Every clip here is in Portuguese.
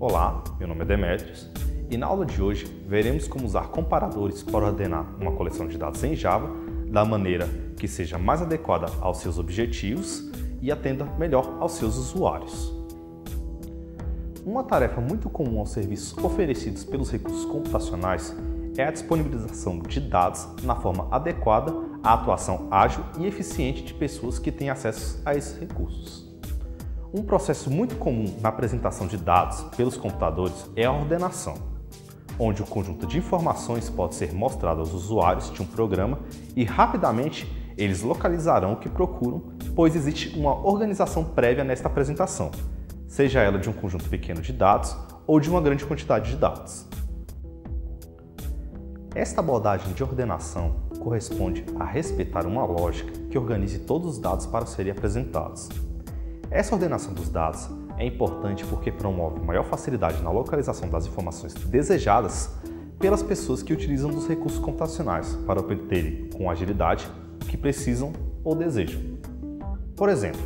Olá, meu nome é Demetrios e na aula de hoje veremos como usar comparadores para ordenar uma coleção de dados em Java da maneira que seja mais adequada aos seus objetivos e atenda melhor aos seus usuários. Uma tarefa muito comum aos serviços oferecidos pelos recursos computacionais é a disponibilização de dados na forma adequada à atuação ágil e eficiente de pessoas que têm acesso a esses recursos. Um processo muito comum na apresentação de dados pelos computadores é a ordenação, onde o conjunto de informações pode ser mostrado aos usuários de um programa e rapidamente eles localizarão o que procuram, pois existe uma organização prévia nesta apresentação, seja ela de um conjunto pequeno de dados ou de uma grande quantidade de dados. Esta abordagem de ordenação corresponde a respeitar uma lógica que organize todos os dados para serem apresentados. Essa ordenação dos dados é importante porque promove maior facilidade na localização das informações desejadas pelas pessoas que utilizam dos recursos computacionais para obterem com agilidade o que precisam ou desejam. Por exemplo,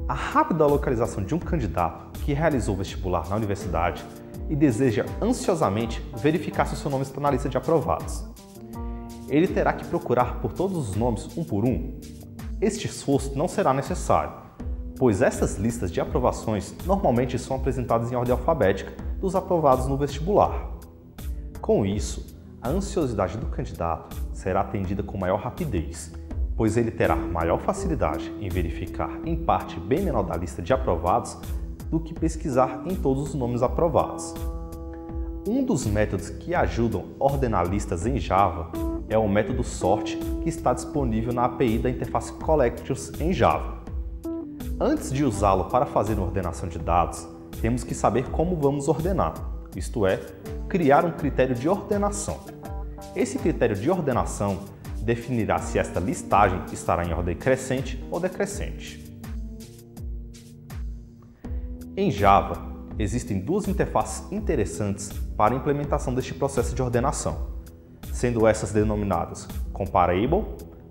a rápida localização de um candidato que realizou o vestibular na universidade e deseja ansiosamente verificar se o seu nome está na lista de aprovados. Ele terá que procurar por todos os nomes um por um. Este esforço não será necessário, pois essas listas de aprovações normalmente são apresentadas em ordem alfabética dos aprovados no vestibular. Com isso, a ansiosidade do candidato será atendida com maior rapidez, pois ele terá maior facilidade em verificar em parte bem menor da lista de aprovados do que pesquisar em todos os nomes aprovados. Um dos métodos que ajudam a ordenar listas em Java é o método sort, que está disponível na API da interface Collections em Java. Antes de usá-lo para fazer uma ordenação de dados, temos que saber como vamos ordenar, isto é, criar um critério de ordenação. Esse critério de ordenação definirá se esta listagem estará em ordem crescente ou decrescente. Em Java, existem duas interfaces interessantes para a implementação deste processo de ordenação, sendo essas denominadas Comparable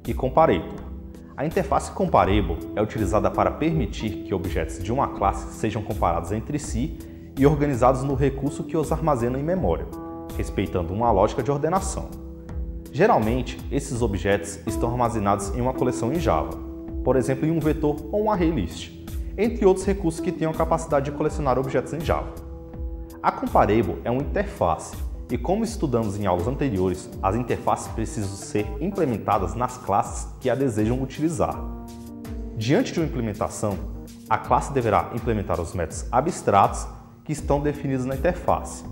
e Comparator. A interface Comparable é utilizada para permitir que objetos de uma classe sejam comparados entre si e organizados no recurso que os armazena em memória, respeitando uma lógica de ordenação. Geralmente, esses objetos estão armazenados em uma coleção em Java, por exemplo, em um vetor ou um ArrayList, entre outros recursos que tenham a capacidade de colecionar objetos em Java. A Comparable é uma interface e, como estudamos em aulas anteriores, as interfaces precisam ser implementadas nas classes que a desejam utilizar. Diante de uma implementação, a classe deverá implementar os métodos abstratos que estão definidos na interface.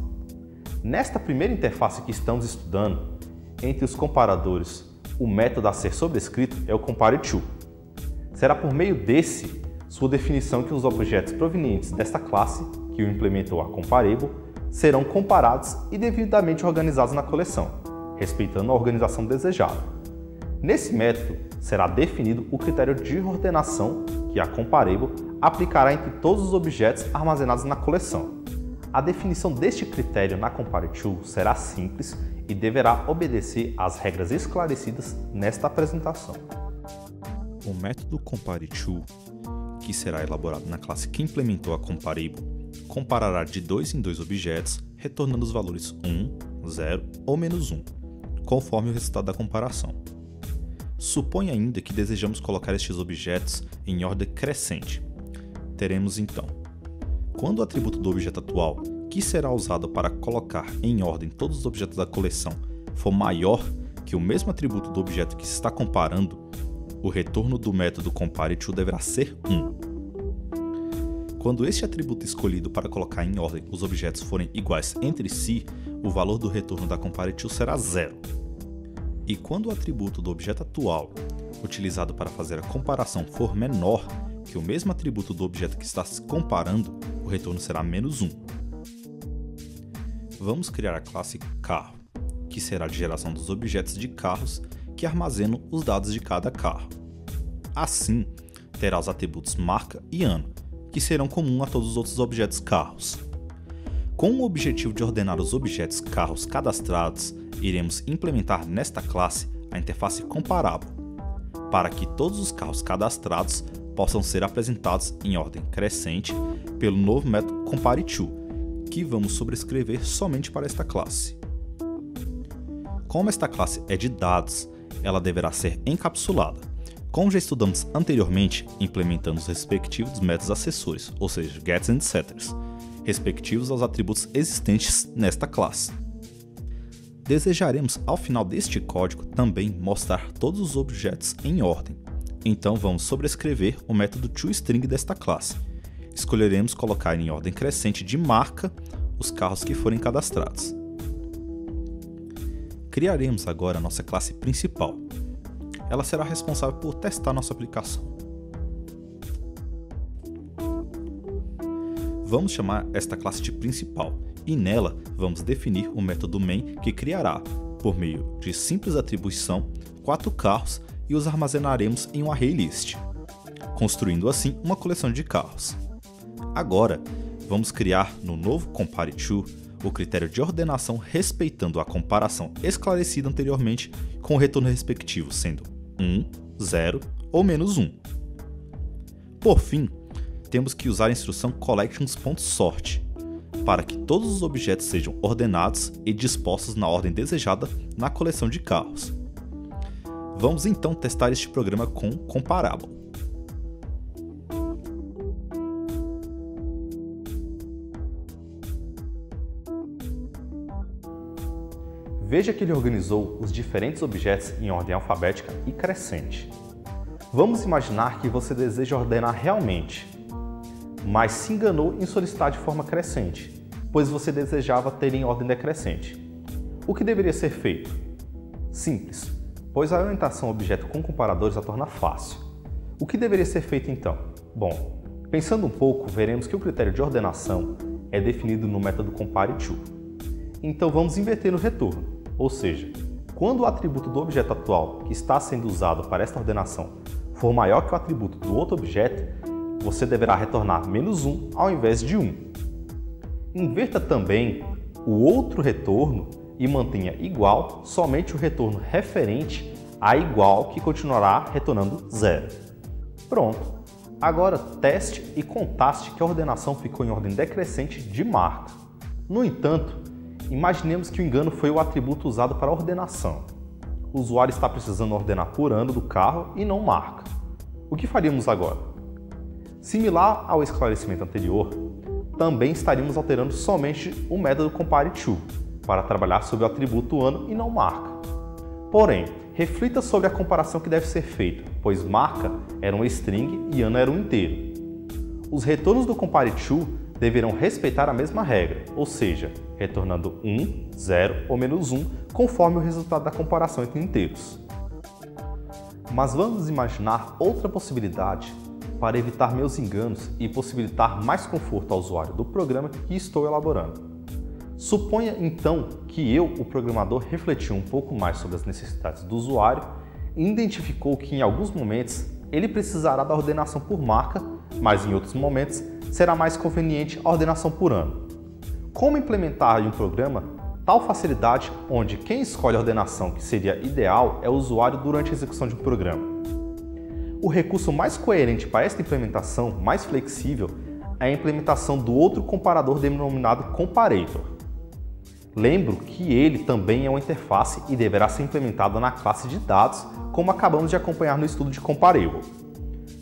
Nesta primeira interface que estamos estudando, entre os comparadores, o método a ser sobrescrito é o compareTo. Será por meio desse sua definição que os objetos provenientes desta classe, que o implementou a Comparable, serão comparados e devidamente organizados na coleção, respeitando a organização desejada. Nesse método, será definido o critério de ordenação que a Comparable aplicará entre todos os objetos armazenados na coleção. A definição deste critério na compareTo será simples e deverá obedecer às regras esclarecidas nesta apresentação. O método compareTo, que será elaborado na classe que implementou a Comparable, comparará de 2 em 2 objetos, retornando os valores 1, 0 ou -1, conforme o resultado da comparação. Supõe ainda que desejamos colocar estes objetos em ordem crescente. Teremos então, quando o atributo do objeto atual, que será usado para colocar em ordem todos os objetos da coleção, for maior que o mesmo atributo do objeto que se está comparando, o retorno do método compareTo deverá ser 1. Quando este atributo escolhido para colocar em ordem os objetos forem iguais entre si, o valor do retorno da compareTo será 0. E quando o atributo do objeto atual, utilizado para fazer a comparação, for menor que o mesmo atributo do objeto que está se comparando, o retorno será -1. Vamos criar a classe carro, que será de geração dos objetos de carros que armazenam os dados de cada carro. Assim, terá os atributos marca e ano, que serão comuns a todos os outros objetos carros. Com o objetivo de ordenar os objetos carros cadastrados, iremos implementar nesta classe a interface Comparable, para que todos os carros cadastrados possam ser apresentados em ordem crescente pelo novo método compareTo, que vamos sobrescrever somente para esta classe. Como esta classe é de dados, ela deverá ser encapsulada. Como já estudamos anteriormente, implementando os respectivos métodos acessórios, ou seja, gets e setters, respectivos aos atributos existentes nesta classe. Desejaremos, ao final deste código, também mostrar todos os objetos em ordem. Então vamos sobrescrever o método toString desta classe. Escolheremos colocar em ordem crescente de marca os carros que forem cadastrados. Criaremos agora a nossa classe principal. Ela será responsável por testar nossa aplicação. Vamos chamar esta classe de principal e nela vamos definir o método main que criará, por meio de simples atribuição, 4 carros e os armazenaremos em um ArrayList, construindo assim uma coleção de carros. Agora, vamos criar no novo compareTo o critério de ordenação respeitando a comparação esclarecida anteriormente com o retorno respectivo, sendo 1, 0 ou -1. Por fim, temos que usar a instrução collections.sort para que todos os objetos sejam ordenados e dispostos na ordem desejada na coleção de carros. Vamos então testar este programa com Comparable. Veja que ele organizou os diferentes objetos em ordem alfabética e crescente. Vamos imaginar que você deseja ordenar realmente, mas se enganou em solicitar de forma crescente, pois você desejava ter em ordem decrescente. O que deveria ser feito? Simples, pois a orientação objeto com comparadores a torna fácil. O que deveria ser feito então? Bom, pensando um pouco, veremos que o critério de ordenação é definido no método compareTo. Então vamos inverter no retorno, ou seja, quando o atributo do objeto atual que está sendo usado para esta ordenação for maior que o atributo do outro objeto, você deverá retornar -1 ao invés de 1. Inverta também o outro retorno e mantenha igual somente o retorno referente a igual, que continuará retornando 0. Pronto! Agora teste e contaste que a ordenação ficou em ordem decrescente de marca. No entanto, imaginemos que o engano foi o atributo usado para a ordenação. O usuário está precisando ordenar por ano do carro e não marca. O que faríamos agora? Similar ao esclarecimento anterior, também estaríamos alterando somente o método compareTo para trabalhar sobre o atributo ano e não marca. Porém, reflita sobre a comparação que deve ser feita, pois marca era um string e ano era um inteiro. Os retornos do compareTo deverão respeitar a mesma regra, ou seja, retornando 1, 0 ou -1, conforme o resultado da comparação entre inteiros. Mas vamos imaginar outra possibilidade para evitar meus enganos e possibilitar mais conforto ao usuário do programa que estou elaborando. Suponha então que eu, o programador, refletiu um pouco mais sobre as necessidades do usuário e identificou que em alguns momentos ele precisará da ordenação por marca, mas em outros momentos será mais conveniente a ordenação por ano. Como implementar em um programa tal facilidade onde quem escolhe a ordenação que seria ideal é o usuário durante a execução de um programa? O recurso mais coerente para esta implementação, mais flexível, é a implementação do outro comparador denominado Comparator. Lembro que ele também é uma interface e deverá ser implementado na classe de dados, como acabamos de acompanhar no estudo de Comparable.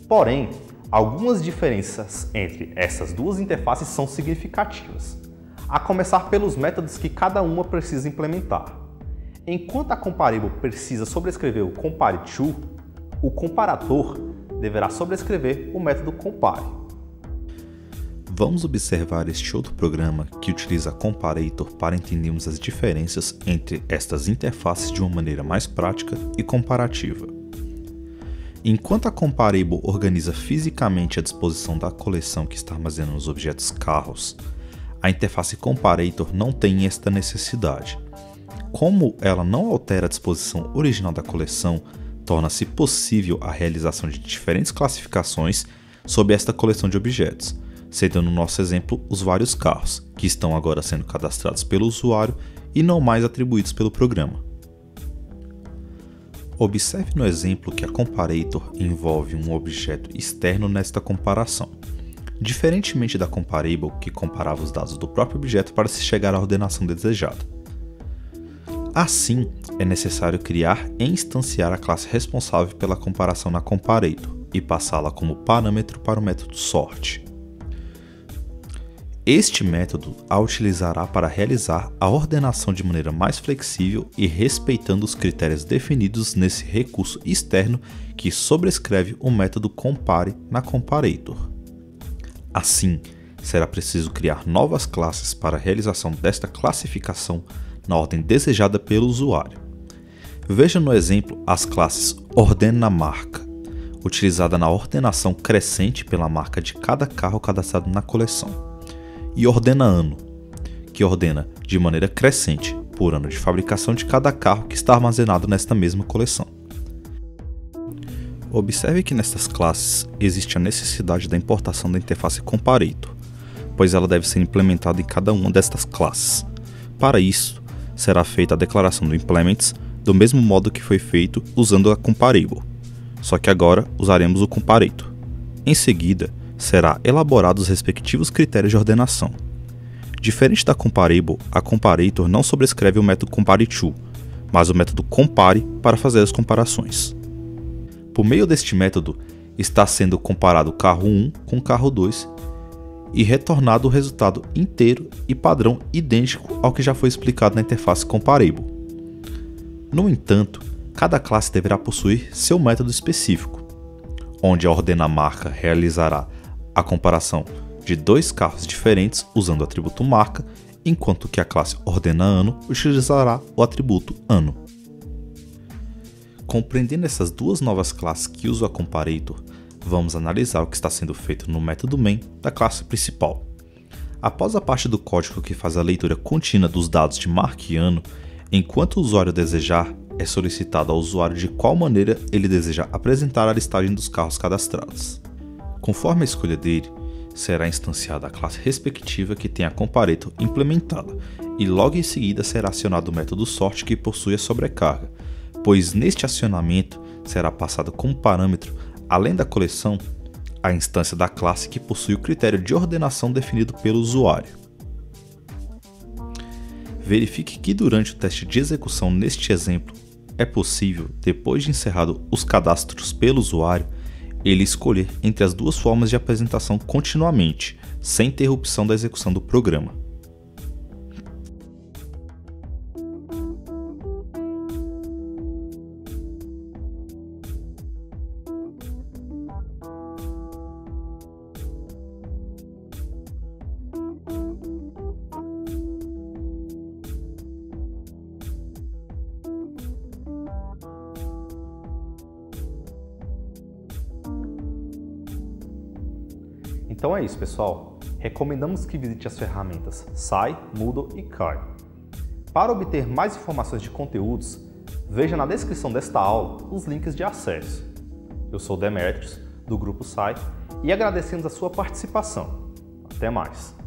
Porém, algumas diferenças entre essas duas interfaces são significativas, a começar pelos métodos que cada uma precisa implementar. Enquanto a Comparable precisa sobrescrever o compareTo, o comparator deverá sobrescrever o método compare. Vamos observar este outro programa que utiliza Comparator para entendermos as diferenças entre estas interfaces de uma maneira mais prática e comparativa. Enquanto a Comparable organiza fisicamente a disposição da coleção que está armazenando os objetos carros, a interface Comparator não tem esta necessidade. Como ela não altera a disposição original da coleção, torna-se possível a realização de diferentes classificações sobre esta coleção de objetos, sendo no nosso exemplo os vários carros, que estão agora sendo cadastrados pelo usuário e não mais atribuídos pelo programa. Observe no exemplo que a Comparator envolve um objeto externo nesta comparação. diferentemente da comparable, que comparava os dados do próprio objeto para se chegar à ordenação desejada. Assim, é necessário criar e instanciar a classe responsável pela comparação na comparator e passá-la como parâmetro para o método sort. Este método a utilizará para realizar a ordenação de maneira mais flexível e respeitando os critérios definidos nesse recurso externo que sobrescreve o método compare na comparator. Assim, será preciso criar novas classes para a realização desta classificação na ordem desejada pelo usuário. Veja no exemplo as classes ordenaMarca, utilizada na ordenação crescente pela marca de cada carro cadastrado na coleção, e ordenaAnno, que ordena de maneira crescente por ano de fabricação de cada carro que está armazenado nesta mesma coleção. Observe que nestas classes existe a necessidade da importação da interface comparator, pois ela deve ser implementada em cada uma destas classes. Para isso, será feita a declaração do implements do mesmo modo que foi feito usando a comparable, só que agora usaremos o comparator. Em seguida, será elaborados os respectivos critérios de ordenação. Diferente da comparable, a comparator não sobrescreve o método compareTo, mas o método compare para fazer as comparações. Por meio deste método, está sendo comparado o carro 1 com o carro 2 e retornado o resultado inteiro e padrão idêntico ao que já foi explicado na interface comparable. No entanto, cada classe deverá possuir seu método específico, onde a ordenaMarca realizará a comparação de dois carros diferentes usando o atributo marca, enquanto que a classe ordenaAnno utilizará o atributo Anno. Compreendendo essas duas novas classes que usam a comparator, vamos analisar o que está sendo feito no método main da classe principal. Após a parte do código que faz a leitura contínua dos dados de marca e ano, enquanto o usuário desejar, é solicitado ao usuário de qual maneira ele deseja apresentar a listagem dos carros cadastrados. Conforme a escolha dele, será instanciada a classe respectiva que tem a comparator implementada e logo em seguida será acionado o método sort que possui a sobrecarga, pois neste acionamento será passado como parâmetro, além da coleção, a instância da classe que possui o critério de ordenação definido pelo usuário. Verifique que durante o teste de execução neste exemplo, é possível, depois de encerrado os cadastros pelo usuário, ele escolher entre as duas formas de apresentação continuamente, sem interrupção da execução do programa. Então é isso, pessoal. Recomendamos que visite as ferramentas Sai, Moodle e Kai. Para obter mais informações de conteúdos, veja na descrição desta aula os links de acesso. Eu sou Demetrios, do Grupo Sai, e agradecemos a sua participação. Até mais!